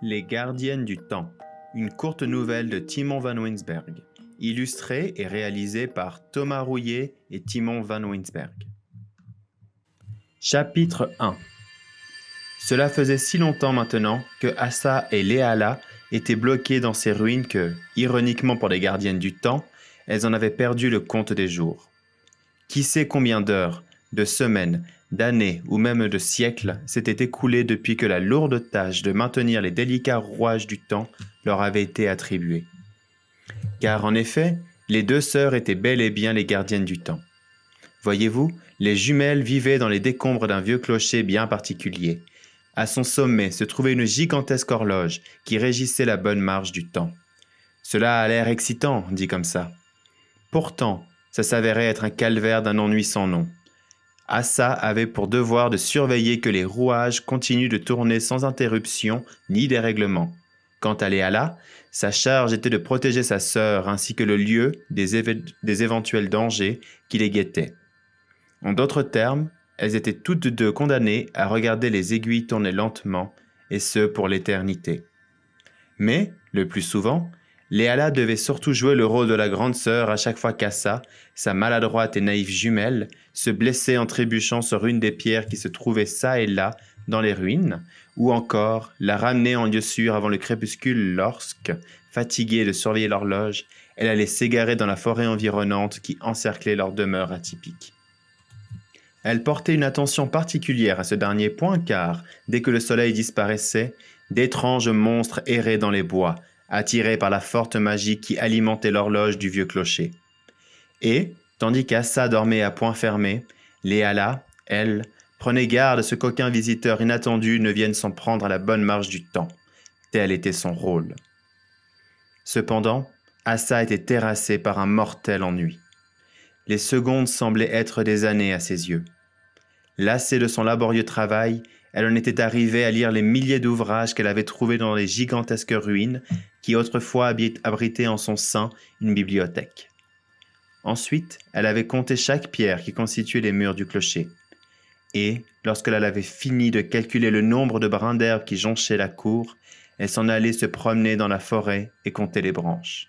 Les gardiennes du temps, une courte nouvelle de Timon van Winsberg, illustrée et réalisée par Thomas Rouillet et Timon van Winsberg. Chapitre 1. Cela faisait si longtemps maintenant que Assa et Léala étaient bloquées dans ces ruines que, ironiquement pour les gardiennes du temps, elles en avaient perdu le compte des jours. Qui sait combien d'heures, de semaines, d'années ou même de siècles s'étaient écoulés depuis que la lourde tâche de maintenir les délicats rouages du temps leur avait été attribuée. Car en effet, les deux sœurs étaient bel et bien les gardiennes du temps. Voyez-vous, les jumelles vivaient dans les décombres d'un vieux clocher bien particulier. À son sommet se trouvait une gigantesque horloge qui régissait la bonne marche du temps. Cela a l'air excitant, dit comme ça. Pourtant, ça s'avérait être un calvaire d'un ennui sans nom. Assa avait pour devoir de surveiller que les rouages continuent de tourner sans interruption ni dérèglement. Quant à Léala, sa charge était de protéger sa sœur ainsi que le lieu des éventuels dangers qui les guettaient. En d'autres termes, elles étaient toutes deux condamnées à regarder les aiguilles tourner lentement, et ce pour l'éternité. Mais, le plus souvent, Léala devait surtout jouer le rôle de la grande sœur à chaque fois qu'Assa, sa maladroite et naïve jumelle, se blessait en trébuchant sur une des pierres qui se trouvaient çà et là dans les ruines, ou encore la ramener en lieu sûr avant le crépuscule lorsque, fatiguée de surveiller l'horloge, elle allait s'égarer dans la forêt environnante qui encerclait leur demeure atypique. Elle portait une attention particulière à ce dernier point car, dès que le soleil disparaissait, d'étranges monstres erraient dans les bois, attirés par la forte magie qui alimentait l'horloge du vieux clocher. Et, tandis qu'Assa dormait à poing fermé, Léala, elle, prenait garde à ce qu'aucun visiteur inattendu ne vienne s'en prendre à la bonne marche du temps. Tel était son rôle. Cependant, Assa était terrassée par un mortel ennui. Les secondes semblaient être des années à ses yeux. Lassée de son laborieux travail, elle en était arrivée à lire les milliers d'ouvrages qu'elle avait trouvés dans les gigantesques ruines qui autrefois abritaient en son sein une bibliothèque. Ensuite, elle avait compté chaque pierre qui constituait les murs du clocher. Et, lorsqu'elle avait fini de calculer le nombre de brins d'herbe qui jonchaient la cour, elle s'en allait se promener dans la forêt et compter les branches.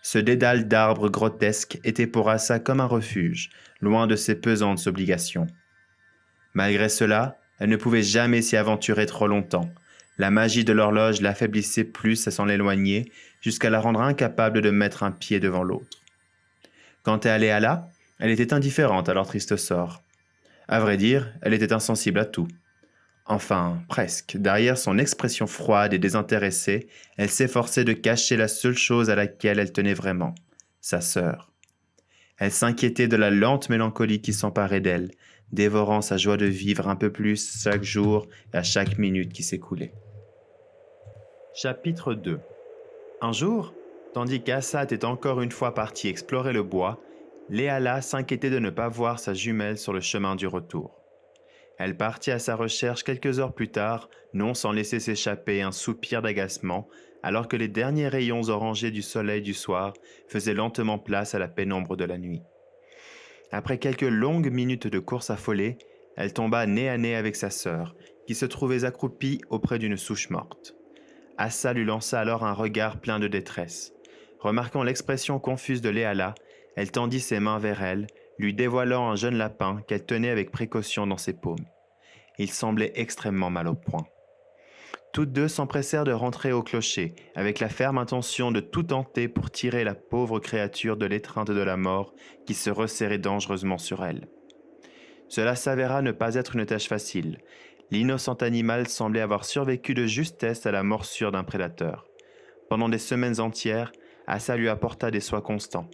Ce dédale d'arbres grotesques était pour Assa comme un refuge, loin de ses pesantes obligations. Malgré cela, elle ne pouvait jamais s'y aventurer trop longtemps. La magie de l'horloge l'affaiblissait plus à s'en éloigner, jusqu'à la rendre incapable de mettre un pied devant l'autre. Quant à Léala, elle était indifférente à leur triste sort. À vrai dire, elle était insensible à tout. Enfin, presque. Derrière son expression froide et désintéressée, elle s'efforçait de cacher la seule chose à laquelle elle tenait vraiment, sa sœur. Elle s'inquiétait de la lente mélancolie qui s'emparait d'elle, dévorant sa joie de vivre un peu plus chaque jour et à chaque minute qui s'écoulait. Chapitre 2. Un jour, tandis qu'Assa était encore une fois partie explorer le bois, Léala s'inquiétait de ne pas voir sa jumelle sur le chemin du retour. Elle partit à sa recherche quelques heures plus tard, non sans laisser s'échapper un soupir d'agacement, alors que les derniers rayons orangés du soleil du soir faisaient lentement place à la pénombre de la nuit. Après quelques longues minutes de course affolée, elle tomba nez à nez avec sa sœur, qui se trouvait accroupie auprès d'une souche morte. Assa lui lança alors un regard plein de détresse. Remarquant l'expression confuse de Léala, elle tendit ses mains vers elle, lui dévoilant un jeune lapin qu'elle tenait avec précaution dans ses paumes. Il semblait extrêmement mal au point. Toutes deux s'empressèrent de rentrer au clocher, avec la ferme intention de tout tenter pour tirer la pauvre créature de l'étreinte de la mort qui se resserrait dangereusement sur elle. Cela s'avéra ne pas être une tâche facile. L'innocent animal semblait avoir survécu de justesse à la morsure d'un prédateur. Pendant des semaines entières, Assa lui apporta des soins constants.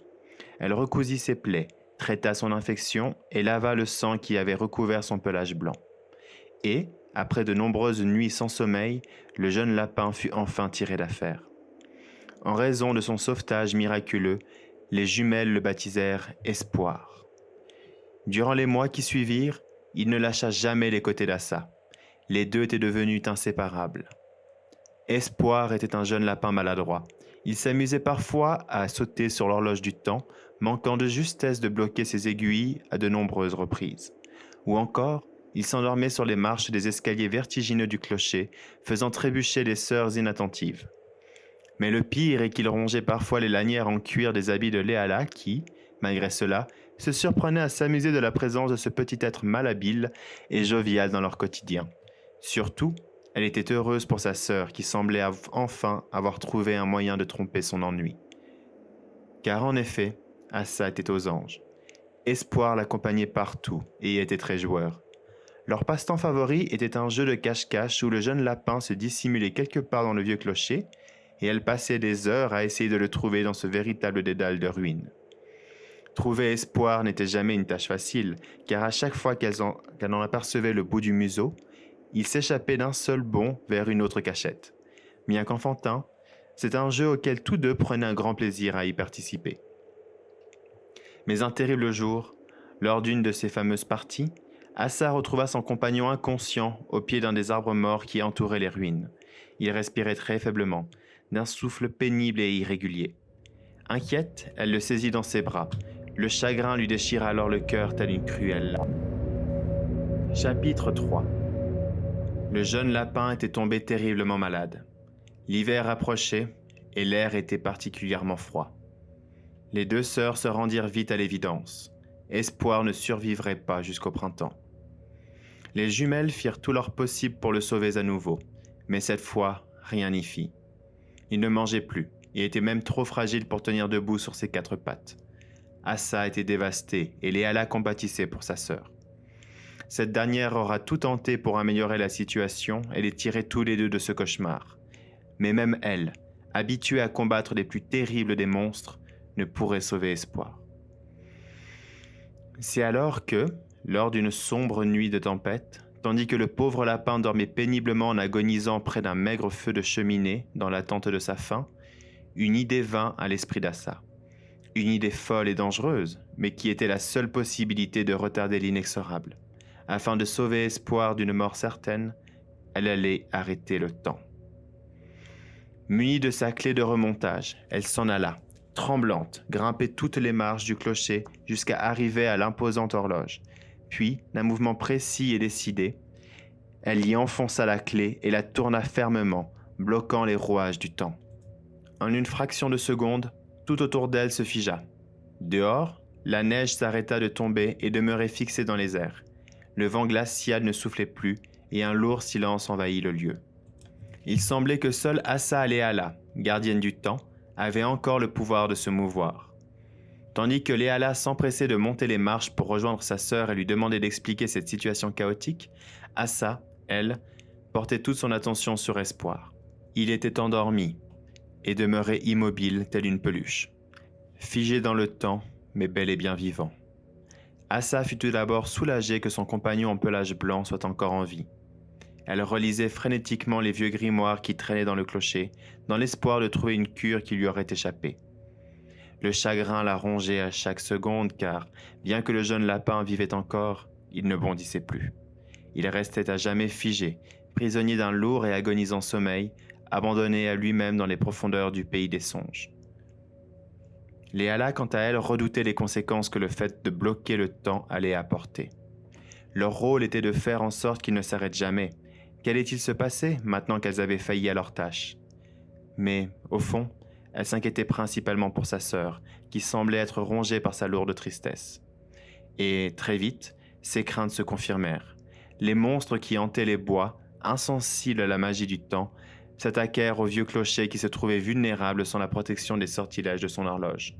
Elle recousit ses plaies, traita son infection et lava le sang qui avait recouvert son pelage blanc. Et, après de nombreuses nuits sans sommeil, le jeune lapin fut enfin tiré d'affaire. En raison de son sauvetage miraculeux, les jumelles le baptisèrent Espoir. Durant les mois qui suivirent, il ne lâcha jamais les côtés d'Assa. Les deux étaient devenus inséparables. Espoir était un jeune lapin maladroit. Il s'amusait parfois à sauter sur l'horloge du temps, manquant de justesse de bloquer ses aiguilles à de nombreuses reprises. Ou encore, Il s'endormait sur les marches des escaliers vertigineux du clocher, faisant trébucher les sœurs inattentives. Mais le pire est qu'il rongeait parfois les lanières en cuir des habits de Léala qui, malgré cela, se surprenaient à s'amuser de la présence de ce petit être malhabile et jovial dans leur quotidien. Surtout, elle était heureuse pour sa sœur qui semblait enfin avoir trouvé un moyen de tromper son ennui. Car en effet, Assa était aux anges. Espoir l'accompagnait partout et était très joueur. Leur passe-temps favori était un jeu de cache-cache où le jeune lapin se dissimulait quelque part dans le vieux clocher et elle passait des heures à essayer de le trouver dans ce véritable dédale de ruines. Trouver Espoir n'était jamais une tâche facile, car à chaque fois qu'elle en apercevait le bout du museau, il s'échappait d'un seul bond vers une autre cachette. Bien qu'enfantin, c'est un jeu auquel tous deux prenaient un grand plaisir à y participer. Mais un terrible jour, lors d'une de ces fameuses parties, Assa retrouva son compagnon inconscient au pied d'un des arbres morts qui entouraient les ruines. Il respirait très faiblement, d'un souffle pénible et irrégulier. Inquiète, elle le saisit dans ses bras. Le chagrin lui déchira alors le cœur tel une cruelle lame. Chapitre 3. Le jeune lapin était tombé terriblement malade. L'hiver approchait et l'air était particulièrement froid. Les deux sœurs se rendirent vite à l'évidence. Espoir ne survivrait pas jusqu'au printemps. Les jumelles firent tout leur possible pour le sauver à nouveau, mais cette fois, rien n'y fit. Il ne mangeait plus, et était même trop fragile pour tenir debout sur ses quatre pattes. Assa était dévastée, et Léala compatissait pour sa sœur. Cette dernière aura tout tenté pour améliorer la situation et les tirer tous les deux de ce cauchemar. Mais même elle, habituée à combattre les plus terribles des monstres, ne pourrait sauver Espoir. C'est alors que, lors d'une sombre nuit de tempête, tandis que le pauvre lapin dormait péniblement en agonisant près d'un maigre feu de cheminée dans l'attente de sa faim, une idée vint à l'esprit d'Assa. Une idée folle et dangereuse, mais qui était la seule possibilité de retarder l'inexorable. Afin de sauver Espoir d'une mort certaine, elle allait arrêter le temps. Munie de sa clé de remontage, elle s'en alla, tremblante, grimper toutes les marches du clocher jusqu'à arriver à l'imposante horloge. Puis, d'un mouvement précis et décidé, elle y enfonça la clé et la tourna fermement, bloquant les rouages du temps. En une fraction de seconde, tout autour d'elle se figea. Dehors, la neige s'arrêta de tomber et demeurait fixée dans les airs. Le vent glacial ne soufflait plus et un lourd silence envahit le lieu. Il semblait que seule Assa Léala, gardienne du temps, avait encore le pouvoir de se mouvoir. Tandis que Léala s'empressait de monter les marches pour rejoindre sa sœur et lui demander d'expliquer cette situation chaotique, Assa, elle, portait toute son attention sur Espoir. Il était endormi et demeurait immobile telle une peluche, figé dans le temps, mais bel et bien vivant. Assa fut tout d'abord soulagée que son compagnon en pelage blanc soit encore en vie. Elle relisait frénétiquement les vieux grimoires qui traînaient dans le clocher, dans l'espoir de trouver une cure qui lui aurait échappé. Le chagrin la rongeait à chaque seconde car, bien que le jeune lapin vivait encore, il ne bondissait plus. Il restait à jamais figé, prisonnier d'un lourd et agonisant sommeil, abandonné à lui-même dans les profondeurs du pays des songes. Léala, quant à elle, redoutait les conséquences que le fait de bloquer le temps allait apporter. Leur rôle était de faire en sorte qu'il ne s'arrête jamais. Qu'allait-il se passer maintenant qu'elles avaient failli à leur tâche? Mais, au fond, elle s'inquiétait principalement pour sa sœur, qui semblait être rongée par sa lourde tristesse. Et, très vite, ses craintes se confirmèrent. Les monstres qui hantaient les bois, insensibles à la magie du temps, s'attaquèrent au vieux clocher qui se trouvait vulnérable sans la protection des sortilèges de son horloge.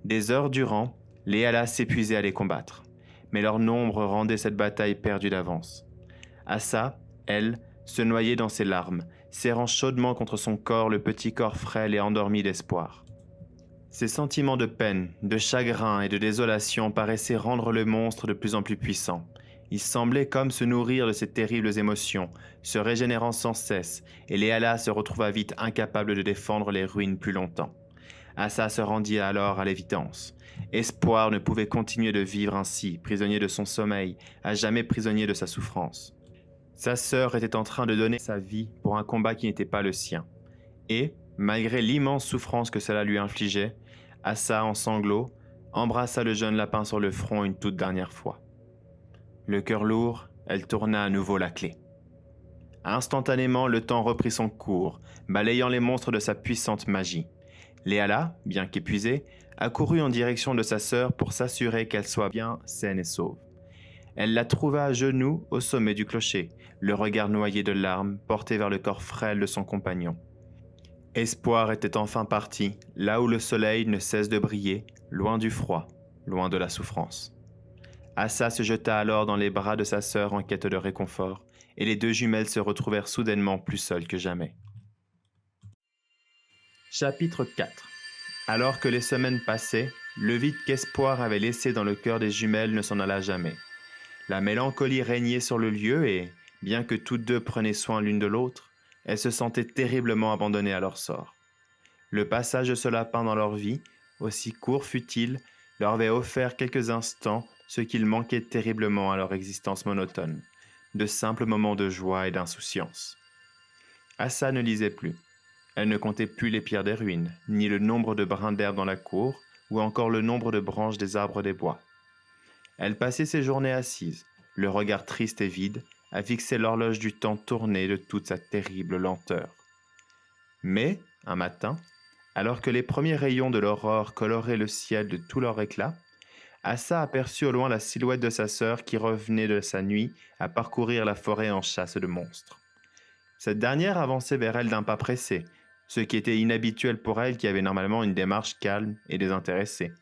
Des heures durant, Léala s'épuisait à les combattre, mais leur nombre rendait cette bataille perdue d'avance. Assa, elle, se noyait dans ses larmes, serrant chaudement contre son corps le petit corps frêle et endormi d'espoir. Ses sentiments de peine, de chagrin et de désolation paraissaient rendre le monstre de plus en plus puissant. Il semblait comme se nourrir de ces terribles émotions, se régénérant sans cesse, et Léala se retrouva vite incapable de défendre les ruines plus longtemps. Assa se rendit alors à l'évidence. Espoir ne pouvait continuer de vivre ainsi, prisonnier de son sommeil, à jamais prisonnier de sa souffrance. Sa sœur était en train de donner sa vie pour un combat qui n'était pas le sien. Et, malgré l'immense souffrance que cela lui infligeait, Assa, en sanglots, embrassa le jeune lapin sur le front une toute dernière fois. Le cœur lourd, elle tourna à nouveau la clé. Instantanément, le temps reprit son cours, balayant les monstres de sa puissante magie. Léala, bien qu'épuisée, accourut en direction de sa sœur pour s'assurer qu'elle soit bien saine et sauve. Elle la trouva à genoux au sommet du clocher, le regard noyé de larmes porté vers le corps frêle de son compagnon. Espoir était enfin parti, là où le soleil ne cesse de briller, loin du froid, loin de la souffrance. Assa se jeta alors dans les bras de sa sœur en quête de réconfort, et les deux jumelles se retrouvèrent soudainement plus seules que jamais. Chapitre 4. Alors que les semaines passaient, le vide qu'Espoir avait laissé dans le cœur des jumelles ne s'en alla jamais. La mélancolie régnait sur le lieu et, bien que toutes deux prenaient soin l'une de l'autre, elles se sentaient terriblement abandonnées à leur sort. Le passage de ce lapin dans leur vie, aussi court fut-il, leur avait offert quelques instants ce qu'il manquait terriblement à leur existence monotone, de simples moments de joie et d'insouciance. Assa ne lisait plus. Elle ne comptait plus les pierres des ruines, ni le nombre de brins d'herbe dans la cour, ou encore le nombre de branches des arbres des bois. Elle passait ses journées assise, le regard triste et vide, à fixer l'horloge du temps tournée de toute sa terrible lenteur. Mais, un matin, alors que les premiers rayons de l'aurore coloraient le ciel de tout leur éclat, Assa aperçut au loin la silhouette de sa sœur qui revenait de sa nuit à parcourir la forêt en chasse de monstres. Cette dernière avançait vers elle d'un pas pressé, ce qui était inhabituel pour elle qui avait normalement une démarche calme et désintéressée.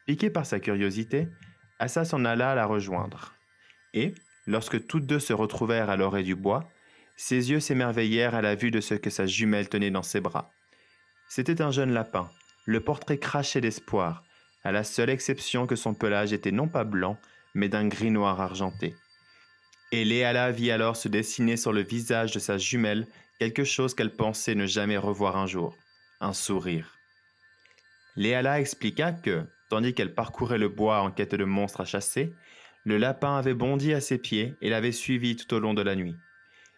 Piquée par sa curiosité, Assa s'en alla la rejoindre. Et, lorsque toutes deux se retrouvèrent à l'orée du bois, ses yeux s'émerveillèrent à la vue de ce que sa jumelle tenait dans ses bras. C'était un jeune lapin, le portrait craché d'espoir, à la seule exception que son pelage était non pas blanc, mais d'un gris noir argenté. Et Léala vit alors se dessiner sur le visage de sa jumelle quelque chose qu'elle pensait ne jamais revoir un jour, un sourire. Léala expliqua que, tandis qu'elle parcourait le bois en quête de monstres à chasser, le lapin avait bondi à ses pieds et l'avait suivi tout au long de la nuit.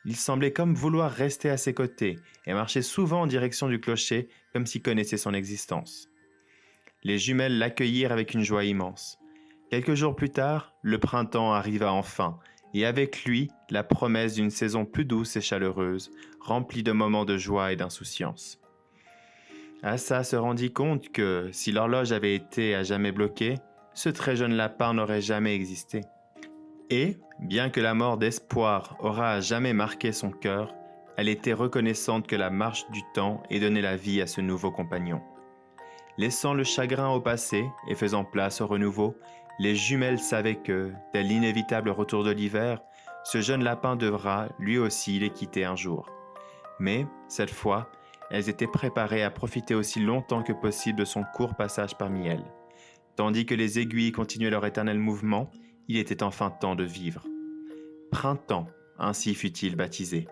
Il semblait comme vouloir rester à ses côtés et marchait souvent en direction du clocher comme s'il connaissait son existence. Les jumelles l'accueillirent avec une joie immense. Quelques jours plus tard, le printemps arriva enfin, et avec lui, la promesse d'une saison plus douce et chaleureuse, remplie de moments de joie et d'insouciance. Assa se rendit compte que, si l'horloge avait été à jamais bloquée, ce très jeune lapin n'aurait jamais existé. Et, bien que la mort d'Espoir aura à jamais marqué son cœur, elle était reconnaissante que la marche du temps ait donné la vie à ce nouveau compagnon. Laissant le chagrin au passé et faisant place au renouveau, les jumelles savaient que, tel l'inévitable retour de l'hiver, ce jeune lapin devra, lui aussi, les quitter un jour. Mais, cette fois, elles étaient préparées à profiter aussi longtemps que possible de son court passage parmi elles. Tandis que les aiguilles continuaient leur éternel mouvement, il était enfin temps de vivre. Printemps, ainsi fut-il baptisé.